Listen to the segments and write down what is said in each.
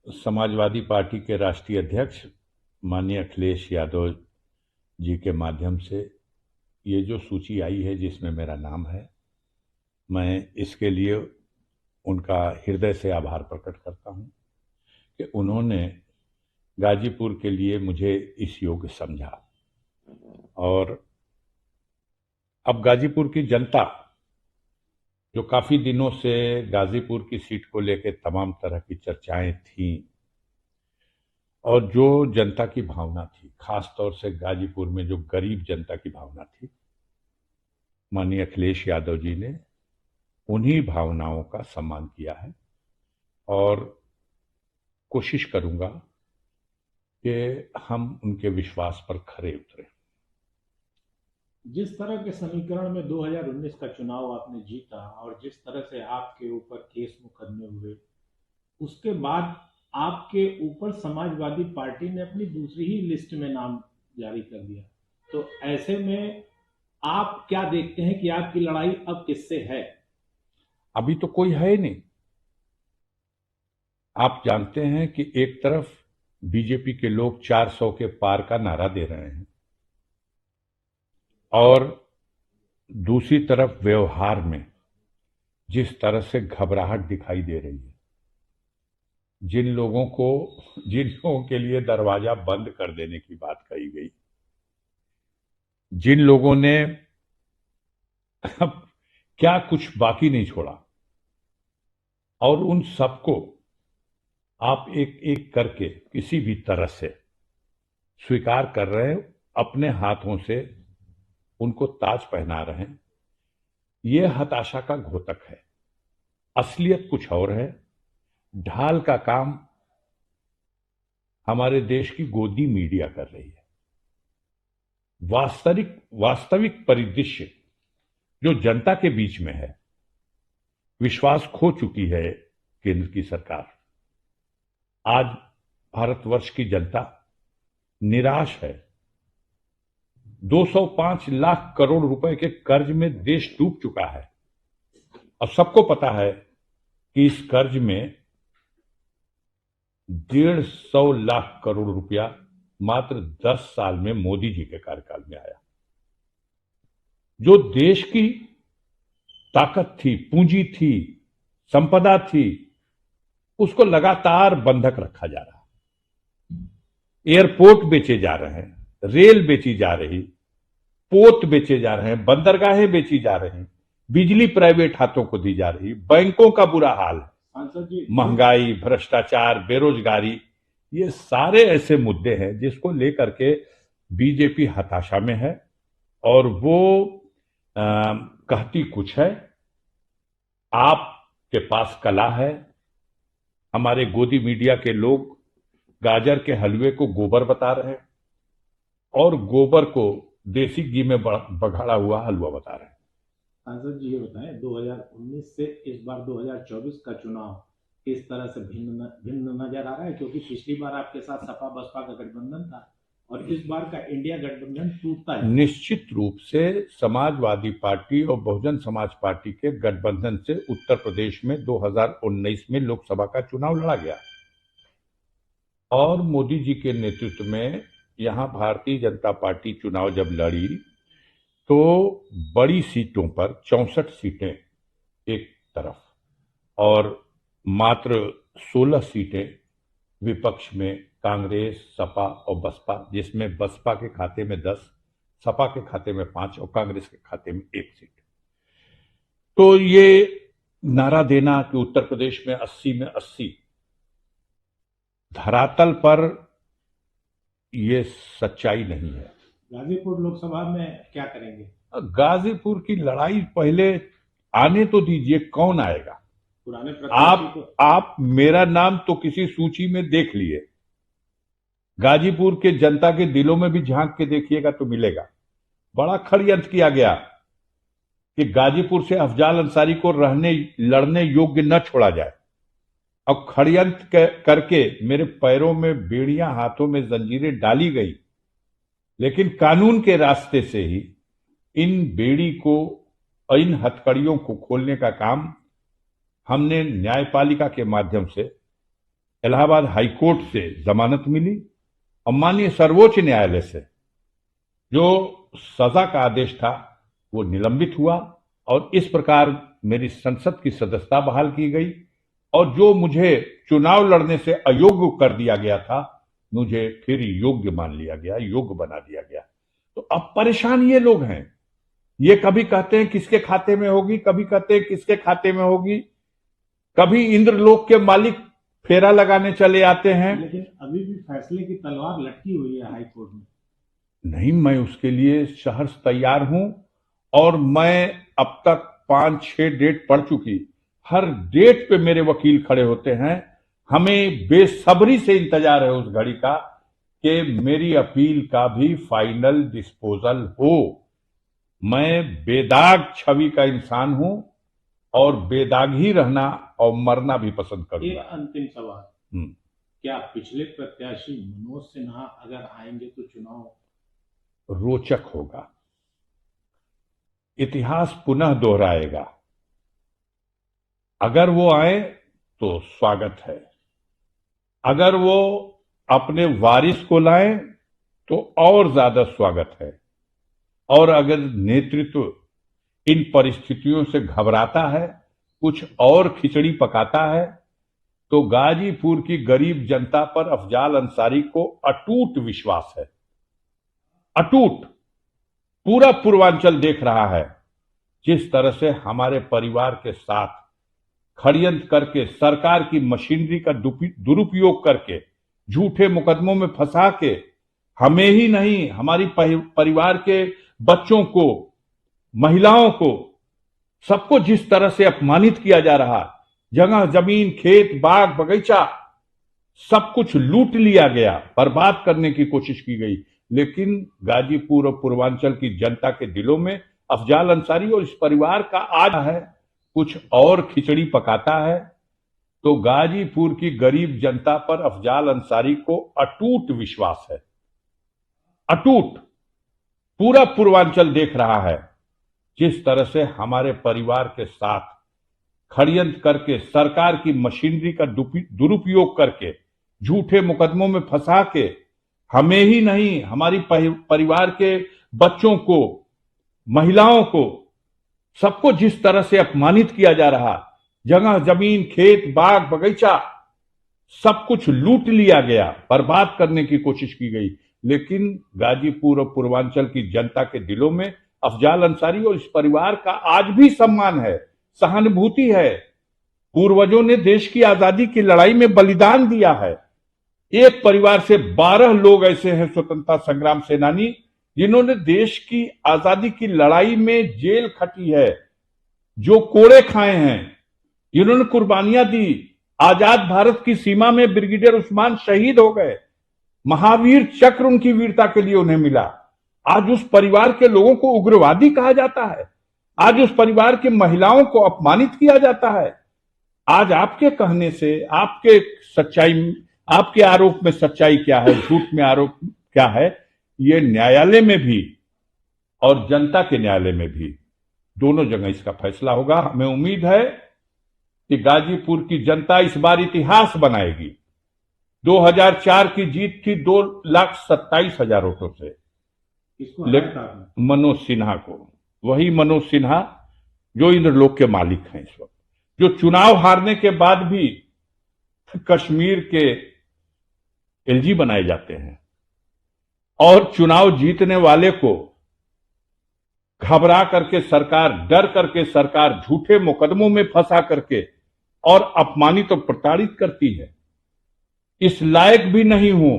Samajwadi party के राष्ट्रीय अध्यक्ष माननीय अखिलेश यादव जी के माध्यम से ये जो सूची आई है जिसमें मेरा नाम है, मैं इसके लिए उनका हृदय से आभार प्रकट करता हूं कि उन्होंने गाजीपुर के लिए मुझे इस योग्य समझा। और अब गाजीपुर की जनता जो काफी दिनों से गाजीपुर की सीट को लेकर तमाम तरह की चर्चाएं थी और जो जनता की भावना थी, खास तौर से गाजीपुर में जो गरीब जनता की भावना थी, माननीय अखिलेश यादव जी ने उन्हीं भावनाओं का सम्मान किया है। और कोशिश करूंगा कि हम उनके विश्वास पर खरे उतरें। जिस तरह के समीकरण में 2019 का चुनाव आपने जीता और जिस तरह से आपके ऊपर केस मुकदमे हुए, उसके बाद आपके ऊपर समाजवादी पार्टी ने अपनी दूसरी ही लिस्ट में नाम जारी कर दिया। तो ऐसे में आप क्या देखते हैं कि आपकी लड़ाई अब किससे है? अभी तो कोई है ही नहीं। आप जानते हैं कि एक तरफ बीजेपी के लोग 400 के पार का नारा दे रहे हैं और दूसरी तरफ व्यवहार में जिस तरह से घबराहट दिखाई दे रही है, जिन लोगों के लिए दरवाजा बंद कर देने की बात कही गई, जिन लोगों ने अब क्या कुछ बाकी नहीं छोड़ा, और उन सबको आप एक एक करके किसी भी तरह से स्वीकार कर रहे हैं, अपने हाथों से उनको ताज पहना रहे हैं। यह हताशा का घोतक है। असलियत कुछ और है। ढाल का काम हमारे देश की गोदी मीडिया कर रही है। वास्तविक परिदृश्य जो जनता के बीच में है, विश्वास खो चुकी है केंद्र की सरकार। आज भारतवर्ष की जनता निराश है। 205 लाख करोड़ रुपए के कर्ज में देश डूब चुका है और सबको पता है कि इस कर्ज में 150 लाख करोड़ रुपया मात्र 10 साल में मोदी जी के कार्यकाल में आया। जो देश की ताकत थी, पूंजी थी, संपदा थी, उसको लगातार बंधक रखा जा रहा है। एयरपोर्ट बेचे जा रहे हैं, रेल बेची जा रही, पोत बेचे जा रहे हैं, बंदरगाहें बेची जा रही, बिजली प्राइवेट हाथों को दी जा रही, बैंकों का बुरा हाल है, महंगाई, भ्रष्टाचार, बेरोजगारी, ये सारे ऐसे मुद्दे हैं जिसको लेकर के बीजेपी हताशा में है। और वो कहती कुछ है, आपके पास कला है। हमारे गोदी मीडिया के लोग गाजर के हलवे को गोबर बता रहे हैं और गोबर को देसी घी में बघाड़ा हुआ हलवा बता रहे हैं। सांसद जी ये बताएं, 2019 से इस बार 2024 का चुनाव किस तरह से भिन्न नजर आ रहा है? क्योंकि पिछली बार आपके साथ सपा बसपा का गठबंधन था और इस बार का इंडिया गठबंधन टूटता है। निश्चित रूप से समाजवादी पार्टी और बहुजन समाज पार्टी के गठबंधन से उत्तर प्रदेश में 2019 में लोकसभा का चुनाव लड़ा गया और मोदी जी के नेतृत्व में यहां भारतीय जनता पार्टी चुनाव जब लड़ी तो बड़ी सीटों पर 64 सीटें एक तरफ और मात्र 16 सीटें विपक्ष में कांग्रेस, सपा और बसपा, जिसमें बसपा के खाते में 10, सपा के खाते में 5 और कांग्रेस के खाते में 1 सीट। तो ये नारा देना कि उत्तर प्रदेश में 80 में 80, धरातल पर ये सच्चाई नहीं है। गाजीपुर लोकसभा में क्या करेंगे? गाजीपुर की लड़ाई पहले आने तो दीजिए, कौन आएगा? पुराने आप मेरा नाम तो किसी सूची में देख लिए, गाजीपुर के जनता के दिलों में भी झांक के देखिएगा तो मिलेगा। बड़ा षड्यंत्र किया गया कि गाजीपुर से अफजाल अंसारी को लड़ने योग्य न छोड़ा जाए। अब षड्यंत्र करके मेरे पैरों में बेड़ियां, हाथों में जंजीरें डाली गई, लेकिन कानून के रास्ते से ही इन बेड़ी को, इन हथकड़ियों को खोलने का काम हमने न्यायपालिका के माध्यम से इलाहाबाद हाईकोर्ट से जमानत मिली और माननीय सर्वोच्च न्यायालय से जो सजा का आदेश था वो निलंबित हुआ और इस प्रकार मेरी संसद की सदस्यता बहाल की गई और जो मुझे चुनाव लड़ने से अयोग्य कर दिया गया था मुझे फिर योग्य मान लिया गया, योग्य बना दिया गया। तो अब परेशान ये लोग हैं, ये कभी कहते हैं किसके खाते में होगी, कभी कहते हैं किसके खाते में होगी, कभी इंद्रलोक के मालिक फेरा लगाने चले आते हैं। लेकिन अभी भी फैसले की तलवार लटकी हुई है हाई कोर्ट में। नहीं, मैं उसके लिए सहर्ष तैयार हूं और मैं अब तक 5-6 डेट पढ़ चुकी, हर डेट पे मेरे वकील खड़े होते हैं। हमें बेसब्री से इंतजार है उस घड़ी का कि मेरी अपील का भी फाइनल डिस्पोजल हो। मैं बेदाग छवि का इंसान हूं और बेदाग ही रहना और मरना भी पसंद ये करूंगा। अंतिम सवाल, क्या पिछले प्रत्याशी मनोज सिन्हा अगर आएंगे तो चुनाव रोचक होगा, इतिहास पुनः दोहराएगा। अगर वो आए तो स्वागत है, अगर वो अपने वारिस को लाएं तो और ज्यादा स्वागत है, और अगर नेतृत्व इन परिस्थितियों से घबराता है, कुछ और खिचड़ी पकाता है, तो गाजीपुर की गरीब जनता पर अफजाल अंसारी को अटूट विश्वास है, अटूट। पूरा पूर्वांचल देख रहा है जिस तरह से हमारे परिवार के साथ षड्यंत्र करके, सरकार की मशीनरी का दुरुपयोग करके, झूठे मुकदमों में फंसा के हमें ही नहीं हमारी परिवार के बच्चों को, महिलाओं को, सबको जिस तरह से अपमानित किया जा रहा, जगह जमीन, खेत, बाग, बगीचा सब कुछ लूट लिया गया, बर्बाद करने की कोशिश की गई। लेकिन गाजीपुर और पूर्वांचल की जनता के दिलों में अफजाल अंसारी और इस परिवार का आज है, कुछ और खिचड़ी पकाता है। तो गाजीपुर की गरीब जनता पर अफजाल अंसारी को अटूट विश्वास है, अटूट। पूरा पूर्वांचल देख रहा है जिस तरह से हमारे परिवार के साथ षड्यंत्र करके, सरकार की मशीनरी का दुरुपयोग करके, झूठे मुकदमों में फंसा के हमें ही नहीं हमारी परिवार के बच्चों को, महिलाओं को, सबको जिस तरह से अपमानित किया जा रहा, जगह जमीन, खेत, बाग, बगीचा सब कुछ लूट लिया गया, बर्बाद करने की कोशिश की गई। लेकिन गाजीपुर और पूर्वांचल की जनता के दिलों में अफजाल अंसारी और इस परिवार का आज भी सम्मान है, सहानुभूति है। पूर्वजों ने देश की आजादी की लड़ाई में बलिदान दिया है। एक परिवार से 12 लोग ऐसे हैं स्वतंत्रता संग्राम सेनानी जिन्होंने देश की आजादी की लड़ाई में जेल खटी है, जो कोड़े खाए हैं, जिन्होंने कुर्बानियां दी। आजाद भारत की सीमा में ब्रिगेडियर उस्मान शहीद हो गए, महावीर चक्र उनकी वीरता के लिए उन्हें मिला। आज उस परिवार के लोगों को उग्रवादी कहा जाता है, आज उस परिवार की महिलाओं को अपमानित किया जाता है। आज आपके कहने से, आपके सच्चाई, आपके आरोप में सच्चाई क्या है, झूठ में आरोप क्या है, ये न्यायालय में भी और जनता के न्यायालय में भी, दोनों जगह इसका फैसला होगा। हमें उम्मीद है कि गाजीपुर की जनता इस बार इतिहास बनाएगी। 2004 की जीत थी 2,27,000 वोटों से, मनोज सिन्हा को, वही मनोज सिन्हा जो इंद्रलोक के मालिक हैं इस वक्त, जो चुनाव हारने के बाद भी कश्मीर के एलजी बनाए जाते हैं और चुनाव जीतने वाले को घबरा करके सरकार, डर करके सरकार झूठे मुकदमों में फंसा करके और अपमानित और प्रताड़ित करती है। इस लायक भी नहीं हूं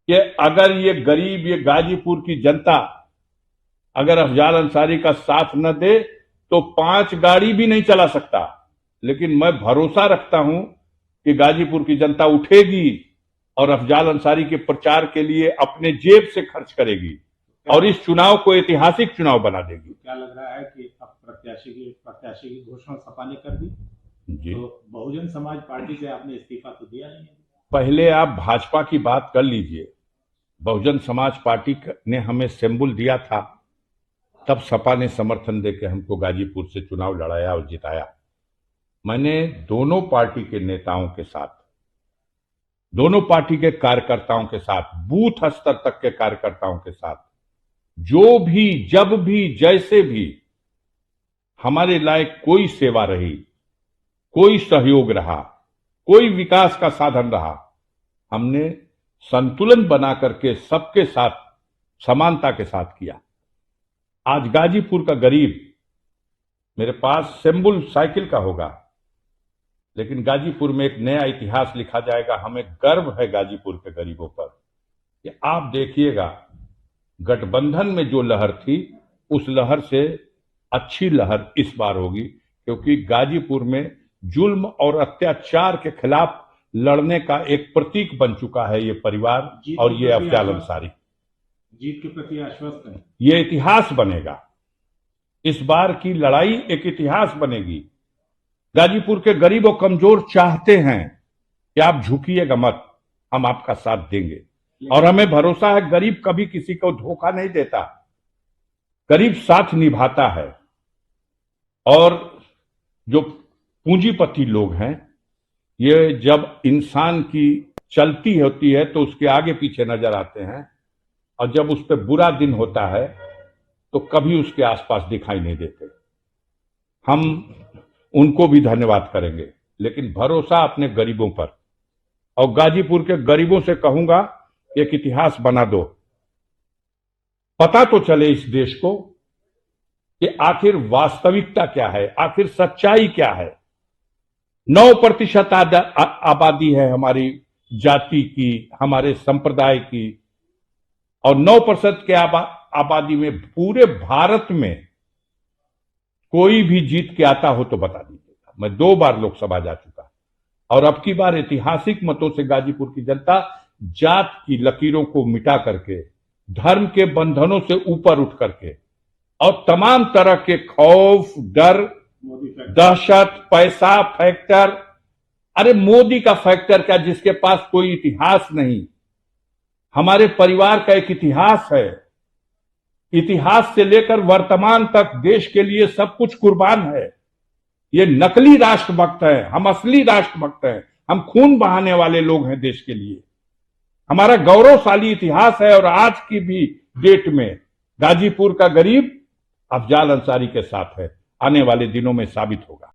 कि अगर ये गरीब, ये गाजीपुर की जनता अगर अफजाल अंसारी का साथ न दे तो 5 गाड़ी भी नहीं चला सकता। लेकिन मैं भरोसा रखता हूं कि गाजीपुर की जनता उठेगी और अफजाल अंसारी के प्रचार के लिए अपने जेब से खर्च करेगी और इस चुनाव को ऐतिहासिक चुनाव बना देगी। क्या लग रहा है कि अब प्रत्याशी की घोषणा सपा ने कर दी जी। तो बहुजन समाज पार्टी से आपने इस्तीफा तो दिया नहीं है। पहले आप भाजपा की बात कर लीजिए। बहुजन समाज पार्टी ने हमें सिंबल दिया था, तब सपा ने समर्थन देकर हमको गाजीपुर से चुनाव लड़ाया और जिताया। मैंने दोनों पार्टी के नेताओं के साथ दोनों पार्टी के कार्यकर्ताओं के साथ, बूथ स्तर तक के कार्यकर्ताओं के साथ, जो भी, जब भी, जैसे भी हमारे लायक कोई सेवा रही, कोई सहयोग रहा, कोई विकास का साधन रहा, हमने संतुलन बना करके सबके साथ समानता के साथ किया। आज गाजीपुर का गरीब, मेरे पास सिंबल साइकिल का होगा, लेकिन गाजीपुर में एक नया इतिहास लिखा जाएगा। हमें गर्व है गाजीपुर के गरीबों पर कि आप देखिएगा, गठबंधन में जो लहर थी उस लहर से अच्छी लहर इस बार होगी, क्योंकि गाजीपुर में जुल्म और अत्याचार के खिलाफ लड़ने का एक प्रतीक बन चुका है ये परिवार और ये अफजाल अंसारी। जीत के प्रति आश्वस्त है। ये इतिहास बनेगा, इस बार की लड़ाई एक इतिहास बनेगी। गाजीपुर के गरीब और कमजोर चाहते हैं कि आप झुकिएगा मत, हम आपका साथ देंगे। और हमें भरोसा है गरीब कभी किसी को धोखा नहीं देता, गरीब साथ निभाता है। और जो पूंजीपति लोग हैं, ये जब इंसान की चलती होती है तो उसके आगे पीछे नजर आते हैं, और जब उस पर बुरा दिन होता है तो कभी उसके आसपास दिखाई नहीं देते। हम उनको भी धन्यवाद करेंगे, लेकिन भरोसा अपने गरीबों पर। और गाजीपुर के गरीबों से कहूंगा, एक इतिहास बना दो, पता तो चले इस देश को कि आखिर वास्तविकता क्या है, आखिर सच्चाई क्या है। 9% आबादी है हमारी जाति की, हमारे संप्रदाय की, और 9% के आबादी में पूरे भारत में कोई भी जीत के आता हो तो बता दीजिएगा। मैं 2 बार लोकसभा जा चुका, और अब की बार ऐतिहासिक मतों से गाजीपुर की जनता जात की लकीरों को मिटा करके, धर्म के बंधनों से ऊपर उठ करके, और तमाम तरह के खौफ, डर, दहशत, पैसा फैक्टर, अरे मोदी का फैक्टर क्या, जिसके पास कोई इतिहास नहीं। हमारे परिवार का एक इतिहास है, इतिहास से लेकर वर्तमान तक देश के लिए सब कुछ कुर्बान है। ये नकली राष्ट्रभक्त है, हम असली राष्ट्रभक्त हैं। हम खून बहाने वाले लोग हैं देश के लिए। हमारा गौरवशाली इतिहास है, और आज की भी डेट में गाजीपुर का गरीब अफजाल अंसारी के साथ है। आने वाले दिनों में साबित होगा।